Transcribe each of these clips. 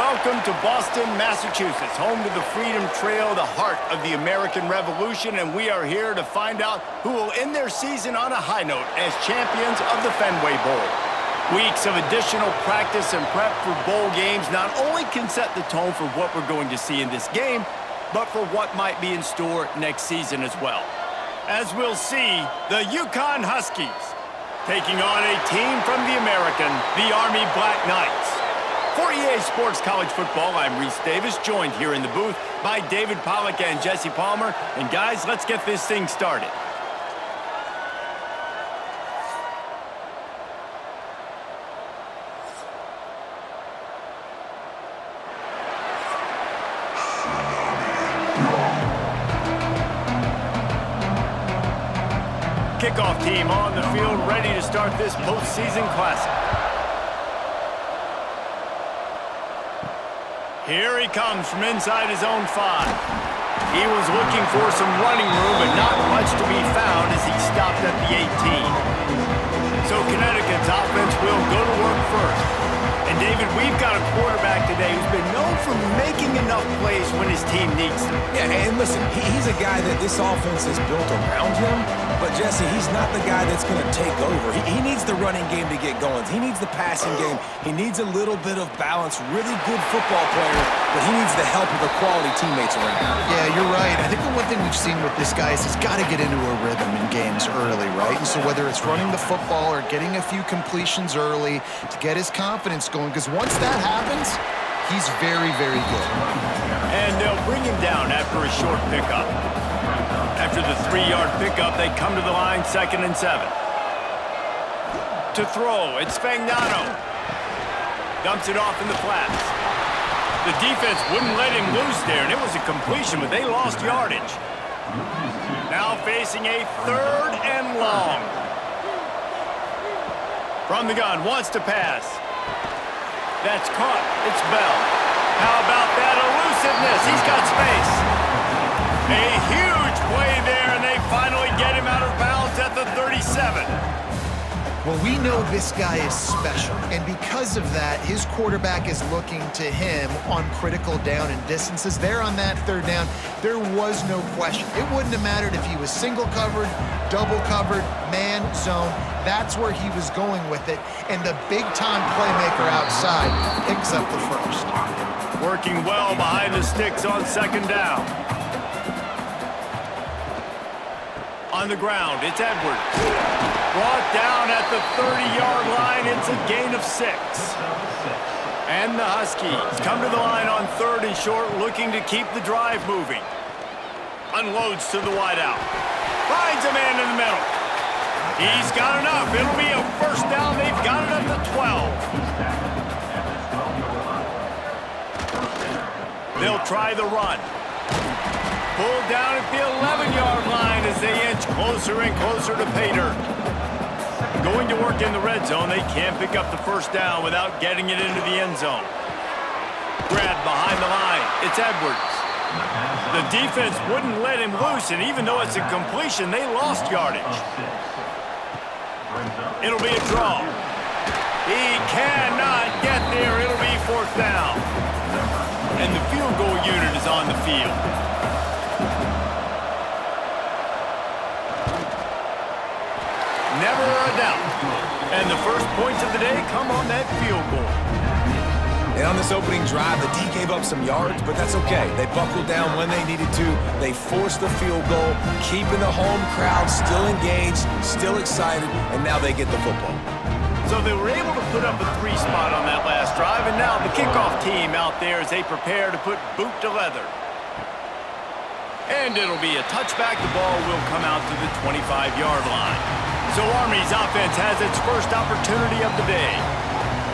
welcome to Boston, Massachusetts, home to the Freedom Trail, the heart of the American Revolution, and we are here to find out who will end their season on a high note as champions of the Fenway Bowl. Weeks of additional practice and prep for bowl games not only can set the tone for what we're going to see in this game, but for what might be in store next season as well. As we'll see, the UConn Huskies taking on a team from the American, the Army Black Knights. For EA Sports College Football, I'm Reese Davis, joined here in the booth by David Pollack and Jesse Palmer. And guys, let's get this thing started. Kickoff team on the field, ready to start this postseason classic. Here he comes from inside his own 5. He was looking for some running room, but not much to be found as he stopped at the 18. So Connecticut's offense will go to work first. And David, we've got a quarterback today who's been known for making enough plays when his team needs them. Yeah, and listen, he's a guy that this offense is built around him. But, Jesse, he's not the guy that's going to take over. He needs the running game to get going. He needs the passing game. He needs a little bit of balance. Really good football player, but he needs the help of the quality teammates around him. Yeah, you're right. I think the one thing we've seen with this guy is he's got to get into a rhythm in games early, right? And so whether it's running the football or getting a few completions early to get his confidence going, because once that happens, he's very, very good. And they'll bring him down after a short pickup. After the 3-yard pickup, they come to the line, 2nd and 7. To throw, it's Fagnano. Dumps it off in the flats. The defense wouldn't let him loose there, and it was a completion, but they lost yardage. Now facing a 3rd and long. From the gun, wants to pass. That's caught. It's Bell. How about that elusiveness? He's got space. A huge play there, and they finally get him out of bounds at the 37. Well, we know this guy is special, and because of that, his quarterback is looking to him on critical down and distances. There on that 3rd down, there was no question. It wouldn't have mattered if he was single covered, double covered, man, zone. That's where he was going with it, and the big-time playmaker outside picks up the first. Working well behind the sticks on 2nd down. On the ground, it's Edwards. Brought down at the 30-yard line. It's a gain of 6. And the Huskies come to the line on 3rd and short, looking to keep the drive moving. Unloads to the wideout. Finds a man in the middle. He's got enough. It'll be a 1st down. They've got it at the 12. They'll try the run. Pulled down at the 11-yard line as they inch closer and closer to pay dirt. Going to work in the red zone, they can't pick up the 1st down without getting it into the end zone. Grabbed behind the line, it's Edwards. The defense wouldn't let him loose, and even though it's a completion, they lost yardage. It'll be a draw. He cannot get there. It'll be 4th down. And the field goal unit is on the field. Never a doubt. And the first points of the day come on that field goal. And on this opening drive, the D gave up some yards, but that's okay. They buckled down when they needed to. They forced the field goal, keeping the home crowd still engaged, still excited, and now they get the football. So they were able to put up a 3 spot on that last drive, and now the kickoff team out there as they prepare to put boot to leather. And it'll be a touchback. The ball will come out to the 25-yard line. So Army's offense has its first opportunity of the day.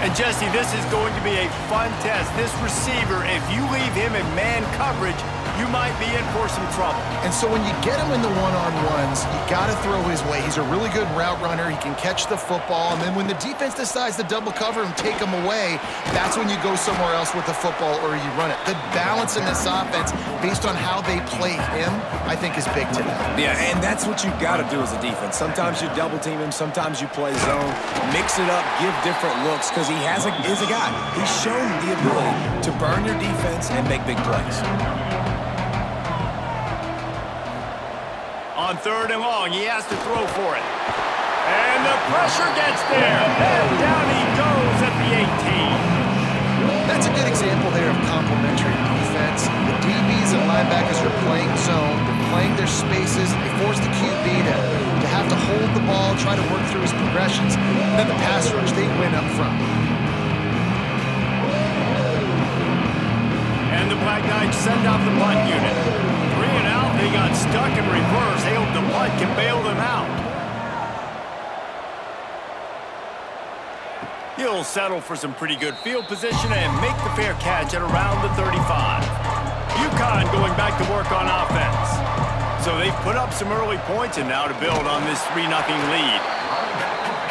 And Jesse, this is going to be a fun test. This receiver, if you leave him in man coverage, you might be in for some trouble. And so when you get him in the one-on-ones, you got to throw his way. He's a really good route runner. He can catch the football. And then when the defense decides to double cover him, take him away, that's when you go somewhere else with the football or you run it. The balance in this offense, based on how they play him, I think is big today. Yeah, and that's what you've got to do as a defense. Sometimes you double team him, sometimes you play zone, mix it up, give different looks, because he is a guy. He's shown the ability to burn your defense and make big plays. On 3rd and long, he has to throw for it. And the pressure gets there. And down he goes at the 18. That's a good example there of complementary defense. The DBs and linebackers are playing zone. They're playing their spaces. They force the QB to have to hold the ball, try to work through his progressions. And then the pass rush, they win up front. And the Black Knights send out the punt unit. 3 and out, they got stuck in reverse. They hope the punt can bail them out. He'll settle for some pretty good field position and make the fair catch at around the 35. UConn going back to work on offense. So they've put up some early points and now to build on this 3-0 lead.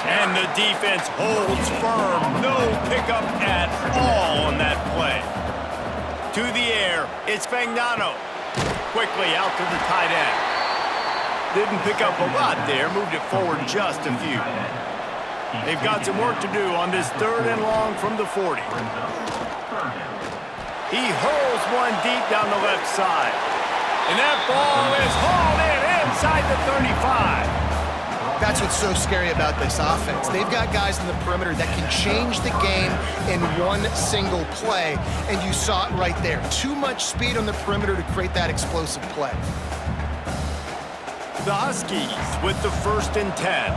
And the defense holds firm. No pickup at all on that play. To the air, it's Fagnano. Quickly out to the tight end. Didn't pick up a lot there, moved it forward just a few. They've got some work to do on this 3rd and long from the 40. He hurls one deep down the left side. And that ball is hauled in inside the 35. That's what's so scary about this offense. They've got guys in the perimeter that can change the game in one single play, and you saw it right there. Too much speed on the perimeter to create that explosive play. The Huskies with the 1st and 10.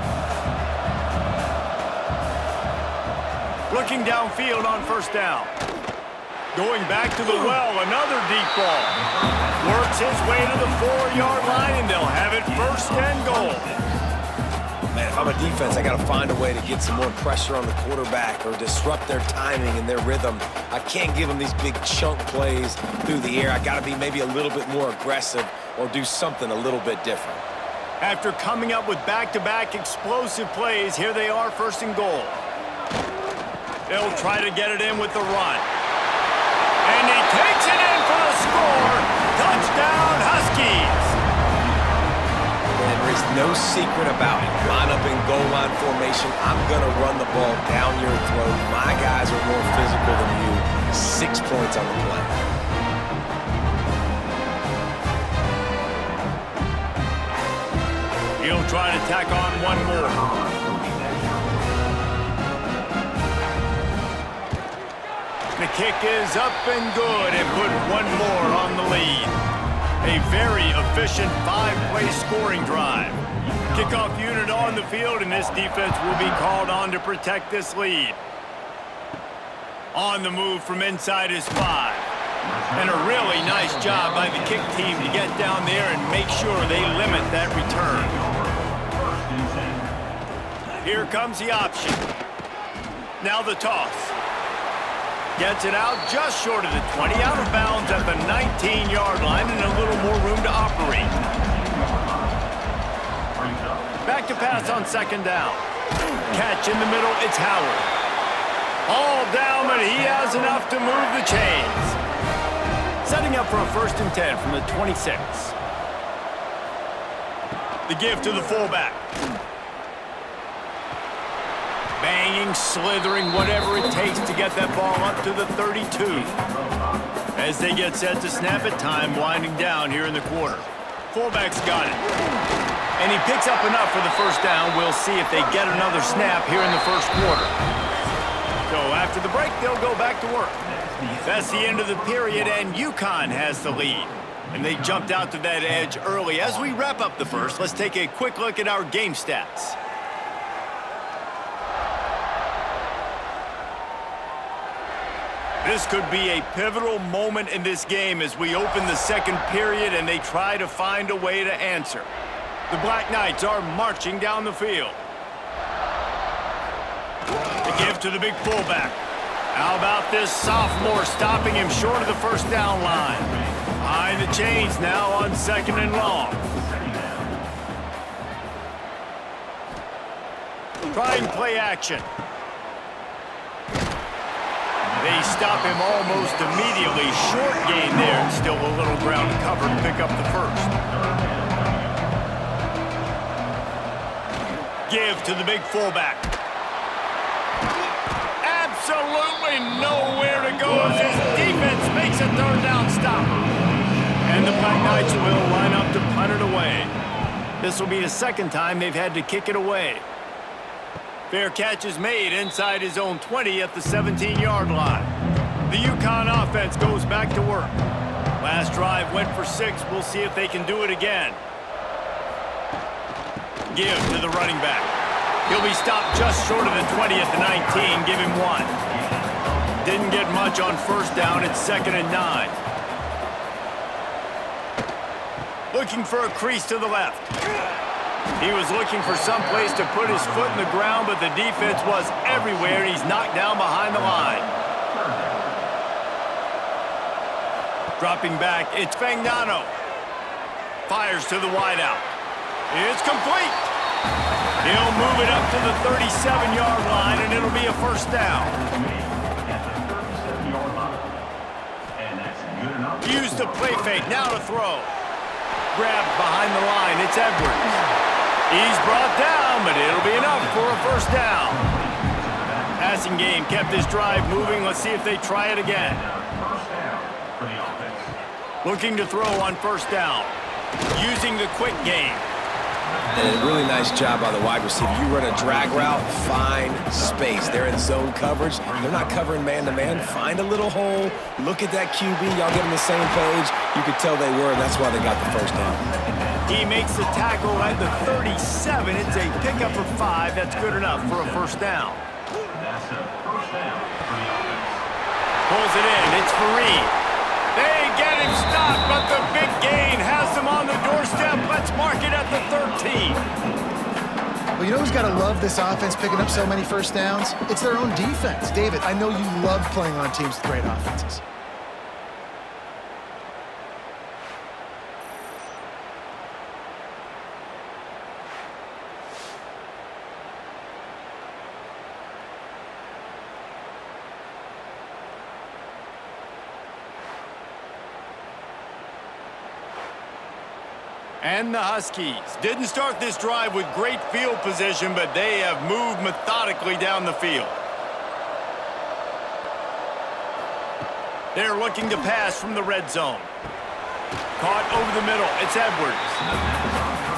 Looking downfield on 1st down. Going back to the well, another deep ball. Works his way to the 4-yard line, and they'll have it 1st and goal. Man, if I'm a defense, I got to find a way to get some more pressure on the quarterback or disrupt their timing and their rhythm. I can't give them these big chunk plays through the air. I got to be maybe a little bit more aggressive or do something a little bit different. After coming up with back-to-back explosive plays, here they are 1st and goal. They'll try to get it in with the run. And he takes it in for the score. Touchdown, Huskies. And there's no secret about it. Line up in goal line formation. I'm going to run the ball down your throat. My guys are more physical than you. 6 points on the play. He'll try to tack on one more. The kick is up and good and put one more on the lead. A very efficient 5-play scoring drive. Kickoff unit on the field, and this defense will be called on to protect this lead. On the move from inside is 5. And a really nice job by the kick team to get down there and make sure they limit that return. Here comes the option. Now the toss. Gets it out just short of the 20, out of bounds at the 19-yard line, and a little more room to operate. Back to pass on 2nd down. Catch in the middle, it's Howard. All down, but he has enough to move the chains. Setting up for a 1st and 10 from the 26. The give to the fullback. Banging, slithering, whatever it takes to get that ball up to the 32. As they get set to snap it, time winding down here in the quarter. Fullback's got it. And he picks up enough for the 1st down. We'll see if they get another snap here in the 1st quarter. So after the break, they'll go back to work. That's the end of the period, and UConn has the lead. And they jumped out to that edge early. As we wrap up the 1st, let's take a quick look at our game stats. This could be a pivotal moment in this game as we open the 2nd period and they try to find a way to answer. The Black Knights are marching down the field. The give to the big fullback. How about this sophomore stopping him short of the 1st down line? Behind the change now on 2nd and long. Trying play action. They stop him almost immediately. Short gain there, and still a little ground cover to pick up the first. Give to the big fullback. Absolutely nowhere to go as his defense makes a 3rd down stop. And the Black Knights will line up to punt it away. This will be the 2nd time they've had to kick it away. Fair catch is made inside his own 20 at the 17-yard line. The UConn offense goes back to work. Last drive went for 6. We'll see if they can do it again. Give to the running back. He'll be stopped just short of the 20 at the 19. Give him 1. Didn't get much on 1st down. It's 2nd and 9. Looking for a crease to the left. He was looking for some place to put his foot in the ground, but the defense was everywhere, and he's knocked down behind the line. Dropping back, it's Fagnano. Fires to the wideout. It's complete. He'll move it up to the 37-yard line, and it'll be a 1st down. Use the play fake, now to throw. Grabbed behind the line, it's Edwards. He's brought down, but it'll be enough for a 1st down. Passing game kept this drive moving. Let's see if they try it again. Looking to throw on 1st down. Using the quick game. And a really nice job by the wide receiver. You run a drag route, find space. They're in zone coverage. They're not covering man-to-man. Find a little hole. Look at that QB. Y'all get on the same page. You could tell they were, and that's why they got the 1st down. He makes the tackle at the 37. It's a pickup of 5. That's good enough for a 1st down. Pulls it in. It's Fareed. They get him stopped, but the big gain has them on the doorstep. Let's mark it at the 13. Well, you know who's got to love this offense picking up so many 1st downs? It's their own defense. David, I know you love playing on teams with great offenses. And the Huskies didn't start this drive with great field position, but they have moved methodically down the field. They're looking to pass from the red zone. Caught over the middle. It's Edwards.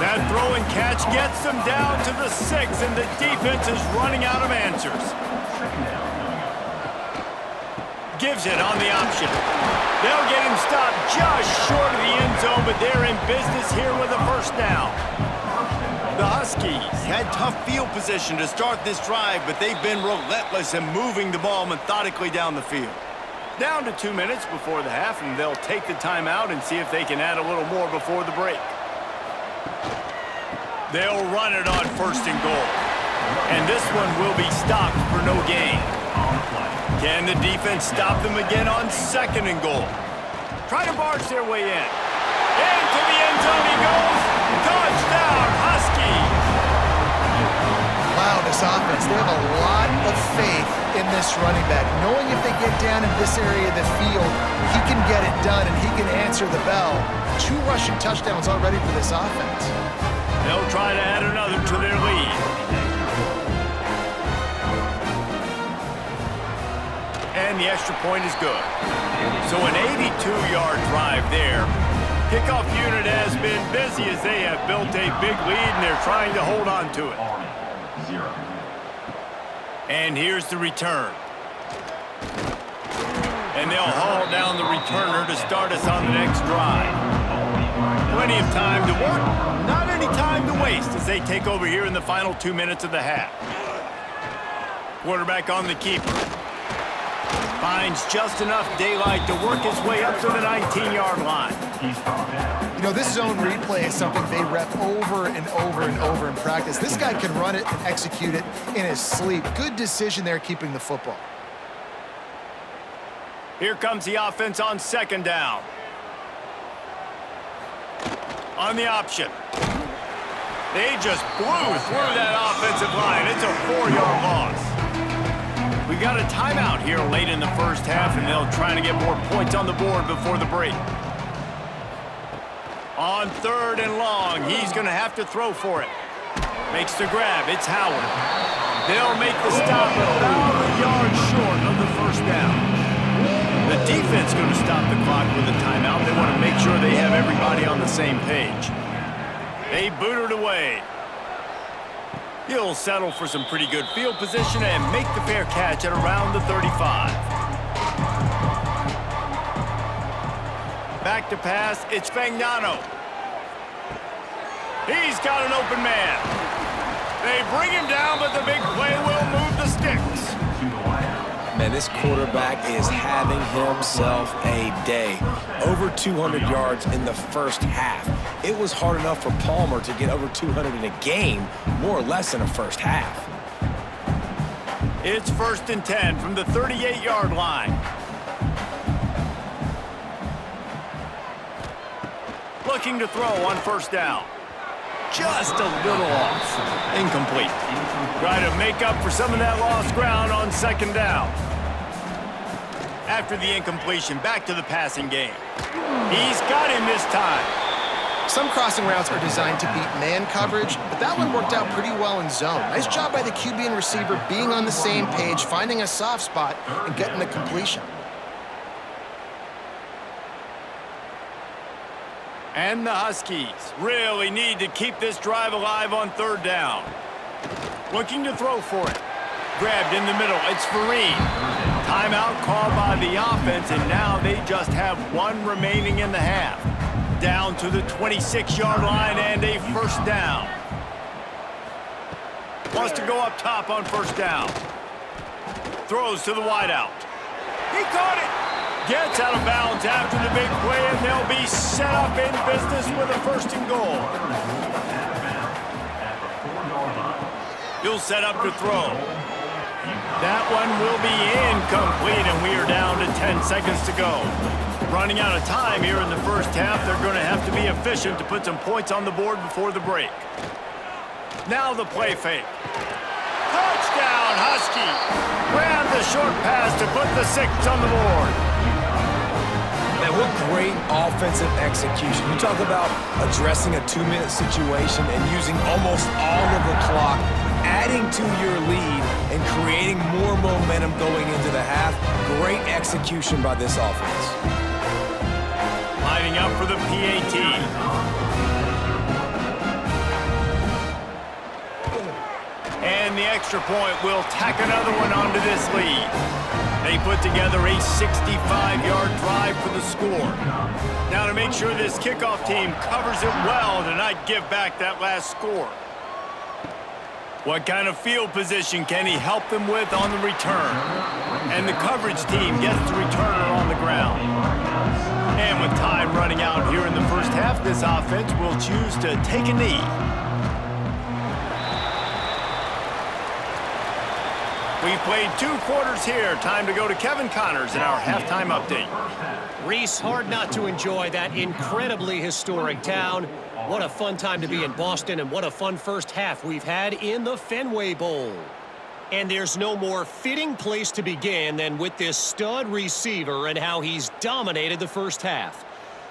That throw and catch gets them down to the 6, and the defense is running out of answers. Gives it on the option. They'll get him stopped just short of the end zone, but they're in business here with a 1st down. The Huskies had tough field position to start this drive, but they've been relentless in moving the ball methodically down the field. Down to 2 minutes before the half, and they'll take the timeout and see if they can add a little more before the break. They'll run it on 1st and goal. And this one will be stopped for no gain. Can the defense stop them again on 2nd and goal? Try to barge their way in. Into the end zone he goes. Touchdown, Huskies! Wow, this offense, they have a lot of faith in this running back. Knowing if they get down in this area of the field, he can get it done and he can answer the bell. 2 rushing touchdowns already for this offense. They'll try to add another to their lead. And the extra point is good. So an 82-yard drive there. Kickoff unit has been busy as they have built a big lead, and they're trying to hold on to it. And here's the return. And they'll haul down the returner to start us on the next drive. Plenty of time to work, not any time to waste as they take over here in the final 2 minutes of the half. Quarterback on the keeper. Finds just enough daylight to work his way up to the 19-yard line. You know, this zone replay is something they rep over and over and over in practice. This guy can run it and execute it in his sleep. Good decision there keeping the football. Here comes the offense on 2nd down. On the option. They just blew through that offensive line. It's a 4-yard loss. We got a timeout here late in the first half, and they'll try to get more points on the board before the break. On 3rd and long, he's going to have to throw for it. Makes the grab. It's Howard. They'll make the stop about a yard short of the first down. The defense going to stop the clock with a timeout. They want to make sure they have everybody on the same page. They boot it away. He'll settle for some pretty good field position and make the fair catch at around the 35. Back to pass, it's Fagnano. He's got an open man. They bring him down, but the big play will move the sticks. Man, this quarterback is having himself a day. Over 200 yards in the first half. It was hard enough for Palmer to get over 200 in a game, more or less in a first half. It's 1st and 10 from the 38-yard line. Looking to throw on 1st down. Just a little off. Incomplete. Try to make up for some of that lost ground on 2nd down. After the incompletion, back to the passing game. He's got him this time. Some crossing routes are designed to beat man coverage, but that one worked out pretty well in zone. Nice job by the QB and receiver being on the same page, finding a soft spot, and getting the completion. And the Huskies really need to keep this drive alive on 3rd down. Looking to throw for it. Grabbed in the middle. It's Vereen. Timeout called by the offense, and now they just have 1 remaining in the half. Down to the 26-yard line and a 1st down. Wants to go up top on 1st down. Throws to the wideout. He caught it. Gets out of bounds after the big play, and they'll be set up in business with a 1st and goal. He'll set up to throw. That one will be incomplete, and we are down to 10 seconds to go. Running out of time here in the first half, they're going to have to be efficient to put some points on the board before the break. Now the play fake. Touchdown, Husky! Grab the short pass to put the 6 on the board. Man, what great offensive execution. You talk about addressing a 2-minute situation and using almost all of the clock, adding to your lead and creating more momentum going into the half. Great execution by this offense. Lining up for the PAT. And the extra point will tack another one onto this lead. They put together a 65-yard drive for the score. Now to make sure this kickoff team covers it well to not give back that last score. What kind of field position can he help them with on the return? And the coverage team gets the returner on the ground. And with time running out here in the first half, this offense will choose to take a knee. We've played 2 quarters here. Time to go to Kevin Connors in our halftime update. Reese, hard not to enjoy that incredibly historic town. What a fun time to be in Boston, and what a fun first half we've had in the Fenway Bowl. And there's no more fitting place to begin than with this stud receiver and how he's dominated the first half.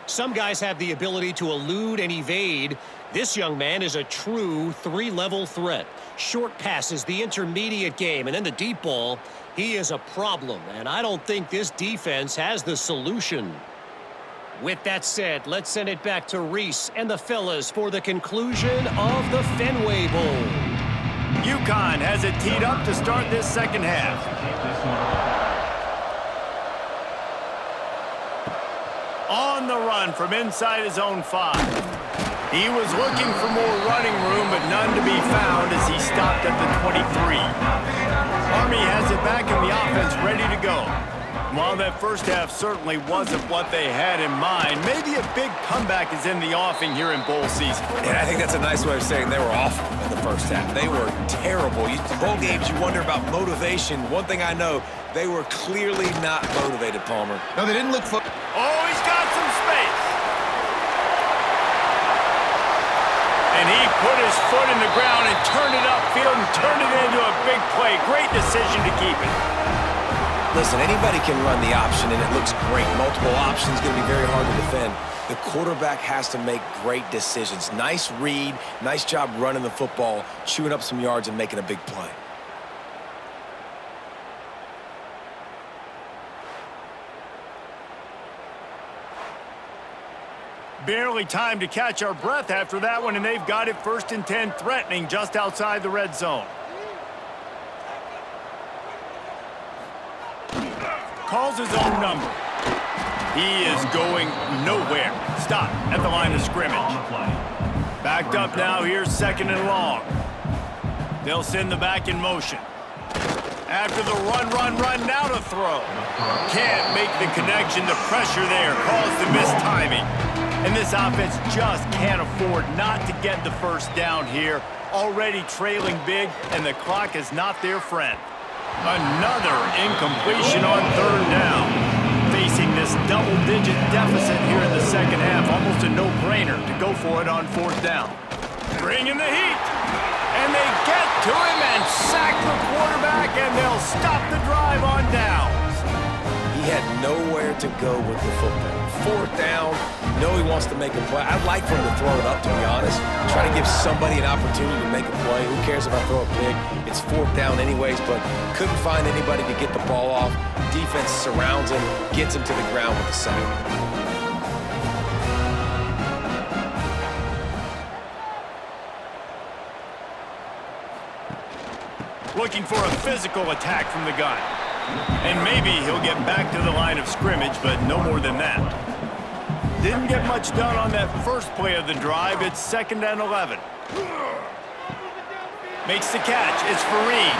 Some guys have the ability to elude and evade. This young man is a true 3-level threat. Short passes, the intermediate game, and then the deep ball. He is a problem, and I don't think this defense has the solution. With that said, let's send it back to Reese and the fellas for the conclusion of the Fenway Bowl. UConn has it teed up to start this second half. On the run from inside his own 5. He was looking for more running room, but none to be found as he stopped at the 23. Army has it back in the offense, ready to go. While that first half certainly wasn't what they had in mind, maybe a big comeback is in the offing here in bowl season. And I think that's a nice way of saying they were awful in the first half. They were terrible. Bowl games, you wonder about motivation. One thing I know, they were clearly not motivated, Palmer. No, they didn't look for... Oh, he's got some space. his foot in the ground and turn it upfield and turn it into a big play. Great decision to keep it. Listen, anybody can run the option, and it looks great. Multiple options going to be very hard to defend. The quarterback has to make great decisions. Nice read, nice job running the football, chewing up some yards and making a big play. Barely time to catch our breath after that one, and they've got it 1st and 10, threatening just outside the red zone. Calls his own number. He is going nowhere. Stop at the line of scrimmage. Backed up now. Here's 2nd and long. They'll send the back in motion. After the run, now to throw. Can't make the connection. The pressure there caused the mistiming. And this offense just can't afford not to get the 1st down here. Already trailing big, and the clock is not their friend. Another incompletion on 3rd down. Facing this double-digit deficit here in the 2nd half, almost a no-brainer to go for it on 4th down. Bringing the heat. And they get to him and sack the quarterback, and they'll stop the drive on downs. He had nowhere to go with the football. 4th down, you know he wants to make a play. I'd like for him to throw it up, to be honest. Try to give somebody an opportunity to make a play. Who cares if I throw it big? It's 4th down anyways, but couldn't find anybody to get the ball off. Defense surrounds him, gets him to the ground with the sack. Looking for a physical attack from the gun. And maybe he'll get back to the line of scrimmage, but no more than that. Didn't get much done on that first play of the drive. It's 2nd and 11. Makes the catch. It's Fareed.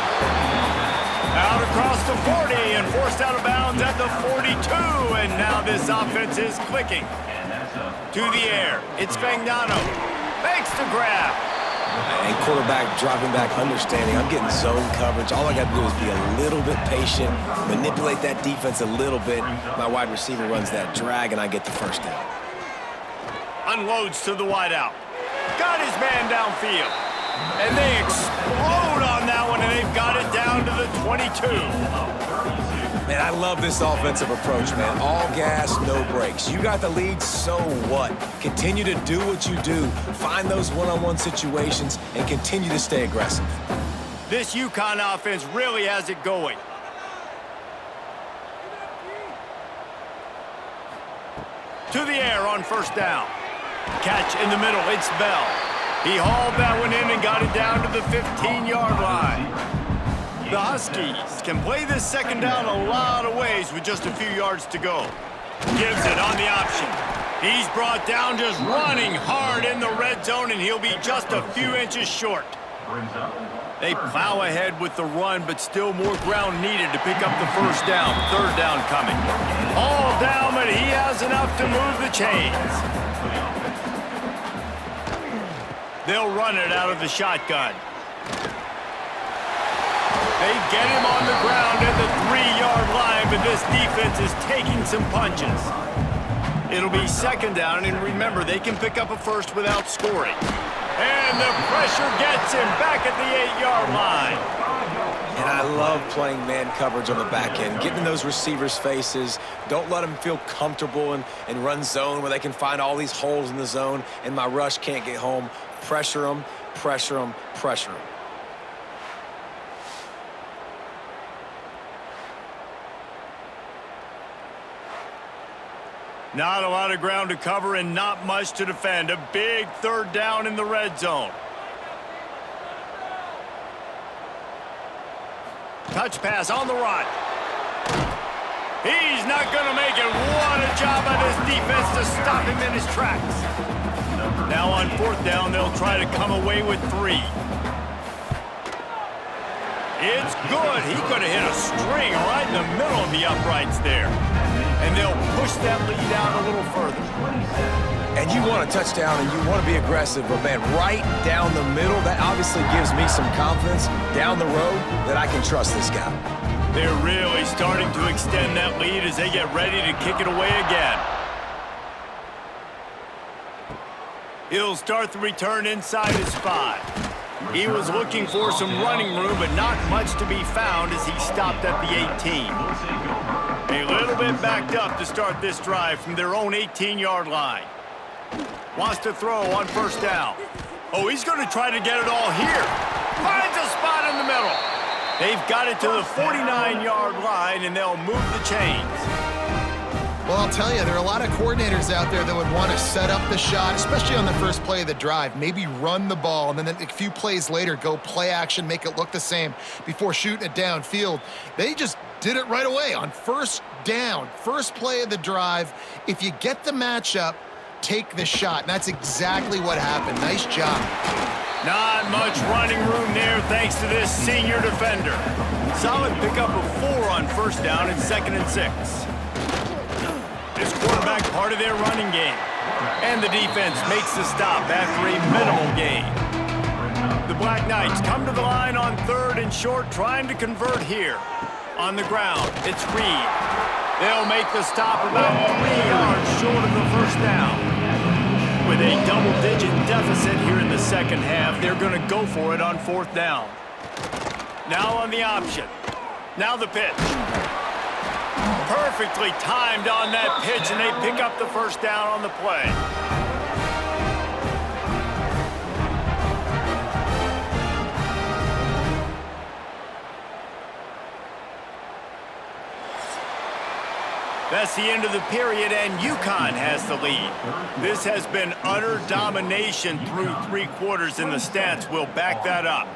Out across the 40 and forced out of bounds at the 42. And now this offense is clicking. To the air. It's Fagnano. Makes the grab. And quarterback dropping back, understanding I'm getting zone coverage. All I got to do is be a little bit patient, manipulate that defense a little bit. My wide receiver runs that drag, and I get the 1st down. Unloads to the wideout. Got his man downfield. And they explode on that one, and they've got it down to the 22. Man, I love this offensive approach, man. All gas, no brakes. You got the lead, so what? Continue to do what you do. Find those one-on-one situations and continue to stay aggressive. This UConn offense really has it going. To the air on 1st down. Catch in the middle, it's Bell. He hauled that one in and got it down to the 15-yard line. The Huskies can play this 2nd down a lot of ways with just a few yards to go. Gives it on the option. He's brought down just running hard in the red zone, and he'll be just a few inches short. They plow ahead with the run, but still more ground needed to pick up the 1st down. 3rd down coming. All down, but he has enough to move the chains. They'll run it out of the shotgun. They get him on the ground at the 3-yard line, but this defense is taking some punches. It'll be 2nd down, and remember, they can pick up a 1st without scoring. And the pressure gets him back at the 8-yard line. And I love playing man coverage on the back end, getting in those receivers' faces. Don't let them feel comfortable and run zone where they can find all these holes in the zone, and my rush can't get home. Pressure them, pressure them, pressure them. Not a lot of ground to cover and not much to defend. A big 3rd down in the red zone. Touch pass on the run. He's not going to make it. What a job by this defense to stop him in his tracks. Now on 4th down, they'll try to come away with 3. It's good. He could have hit a string right in the middle of the uprights there. And they'll push that lead out a little further. And you want a touchdown and you want to be aggressive, but man, right down the middle, that obviously gives me some confidence down the road that I can trust this guy. They're really starting to extend that lead as they get ready to kick it away again. He'll start the return inside his 5. He was looking for some running room, but not much to be found as he stopped at the 18. A little bit backed up to start this drive from their own 18-yard line. Wants to throw on first down. Oh, he's going to try to get it all here. Finds a spot in the middle. They've got it to the 49-yard line, and they'll move the chains. Well, I'll tell you, there are a lot of coordinators out there that would want to set up the shot, especially on the first play of the drive, maybe run the ball, and then a few plays later go play action, make it look the same before shooting it downfield. They just did it right away on first down, first play of the drive. If you get the matchup, take the shot, and that's exactly what happened. Nice job. Not much running room there thanks to this senior defender. Solid pickup of 4 on first down and 2nd and 6. This quarterback part of their running game. And the defense makes the stop after a minimal gain. The Black Knights come to the line on 3rd and short, trying to convert here. On the ground, it's Reed. They'll make the stop about 3 yards short of the first down. With a double-digit deficit here in the second half, they're going to go for it on 4th down. Now on the option. Now the pitch. Perfectly timed on that pitch, and they pick up the first down on the play. That's the end of the period, and UConn has the lead. This has been utter domination through 3 quarters, and the stats will back that up.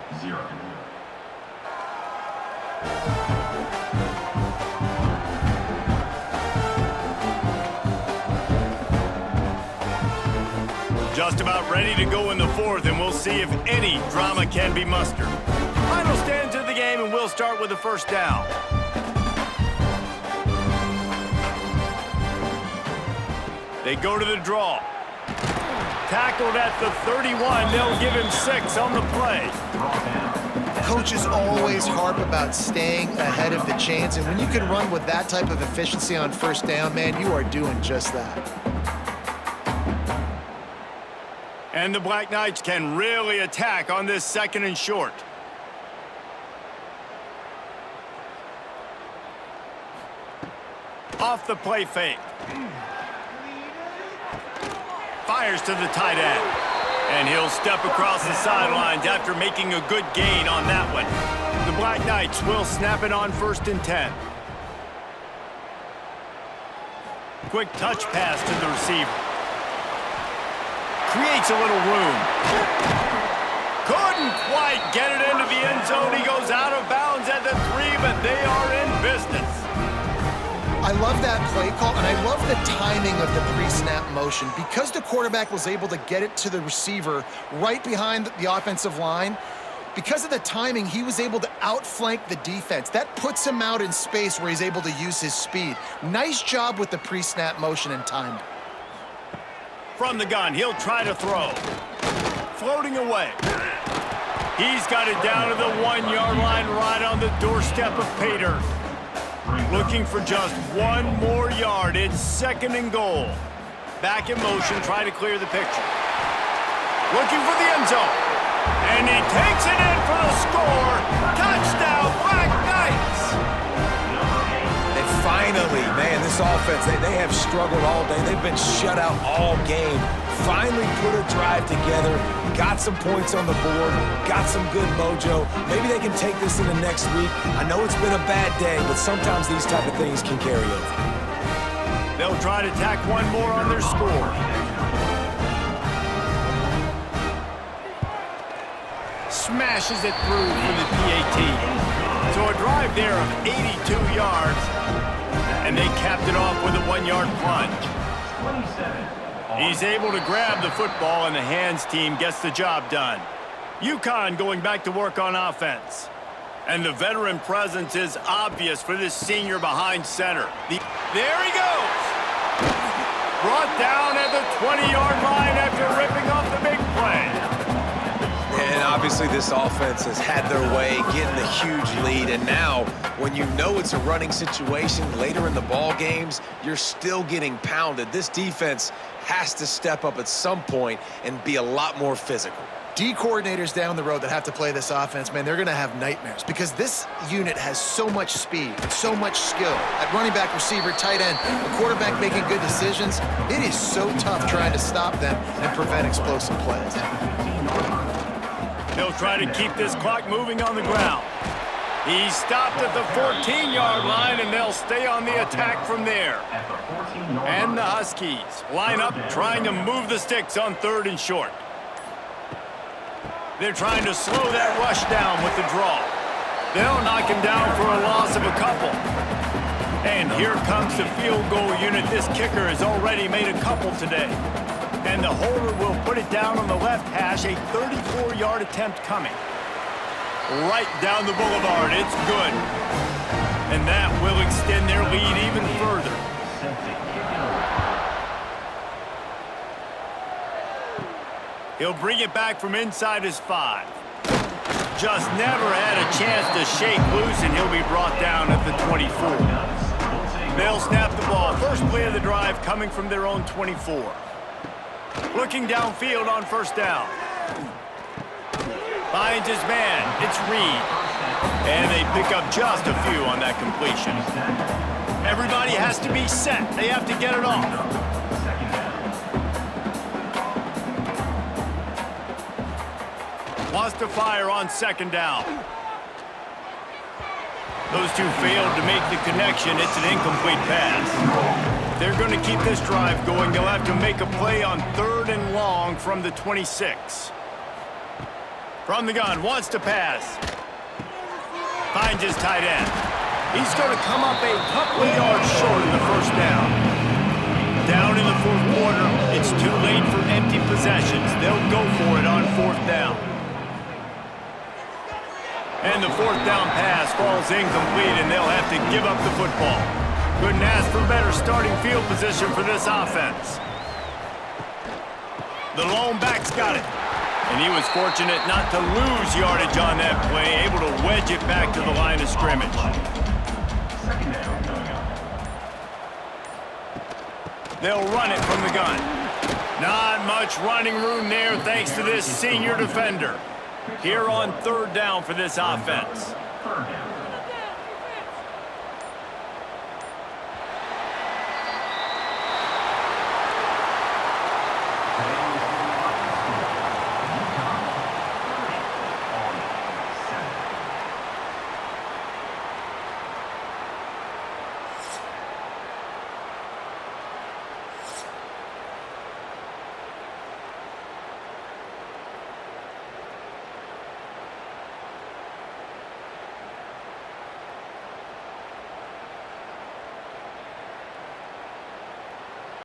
Just about ready to go in the 4th, and we'll see if any drama can be mustered. Final stands of the game, and we'll start with the first down. They go to the draw. Tackled at the 31. They'll give him 6 on the play. Coaches always harp about staying ahead of the chains, and when you can run with that type of efficiency on first down, man, you are doing just that. And the Black Knights can really attack on this 2nd and short. Off the play fake. Fires to the tight end. And he'll step across the sidelines after making a good gain on that one. The Black Knights will snap it on 1st and 10. Quick touch pass to the receiver. Creates a little room. Couldn't quite get it into the end zone. He goes out of bounds at the 3, but they are in business. I love that play call, and I love the timing of the pre-snap motion. Because the quarterback was able to get it to the receiver right behind the offensive line, because of the timing, he was able to outflank the defense. That puts him out in space where he's able to use his speed. Nice job with the pre-snap motion and timing. From the gun, he'll try to throw. Floating away. He's got it down to the 1-yard line right on the doorstep of Pater. Looking for just 1 more yard. It's 2nd and goal. Back in motion, trying to clear the picture. Looking for the end zone. And he takes it in for the score. Touchdown, Black Knights! Finally, man, this offense, they have struggled all day. They've been shut out all game. Finally put a drive together, got some points on the board, got some good mojo. Maybe they can take this into next week. I know it's been a bad day, but sometimes these type of things can carry over. They'll try to tack 1 more on their score. Smashes it through for the PAT. So a drive there of 82 yards. And they capped it off with a 1-yard plunge. He's able to grab the football, and the hands team gets the job done. UConn going back to work on offense. And the veteran presence is obvious for this senior behind center. There he goes! Brought down at the 20-yard line after ripping off the big play. And obviously Obviously, this offense has had their way, getting a huge lead, and now when you know it's a running situation later in the ball games, you're still getting pounded. This defense has to step up at some point and be a lot more physical. D coordinators down the road that have to play this offense, man, they're going to have nightmares because this unit has so much speed, so much skill. At running back, receiver, tight end, a quarterback making good decisions, it is so tough trying to stop them and prevent explosive plays. They'll try to keep this clock moving on the ground. He's stopped at the 14-yard line, and they'll stay on the attack from there. And the Huskies line up, trying to move the sticks on 3rd and short. They're trying to slow that rush down with the draw. They'll knock him down for a loss of a couple. And here comes the field goal unit. This kicker has already made a couple today. And the holder will put it down on the left hash, a 34-yard attempt coming. Right down the boulevard, it's good. And that will extend their lead even further. He'll bring it back from inside his 5. Just never had a chance to shake loose, and he'll be brought down at the 24. They'll snap the ball. First play of the drive coming from their own 24. Looking downfield on 1st down. Finds his man. It's Reed. And they pick up just a few on that completion. Everybody has to be set. They have to get it off. Wants to fire on 2nd down. Those two failed to make the connection. It's an incomplete pass. If they're going to keep this drive going, they'll have to make a play on 3rd and long from the 26. From the gun, wants to pass. Finds his tight end. He's going to come up a couple of yards short of the 1st down. Down in the 4th quarter, it's too late for empty possessions. They'll go for it on 4th down. And the 4th down pass falls incomplete, and they'll have to give up the football. Couldn't ask for better starting field position for this offense. The lone back's got it. And he was fortunate not to lose yardage on that play, able to wedge it back to the line of scrimmage. They'll run it from the gun. Not much running room there thanks to this senior defender. Here on 3rd down for this offense.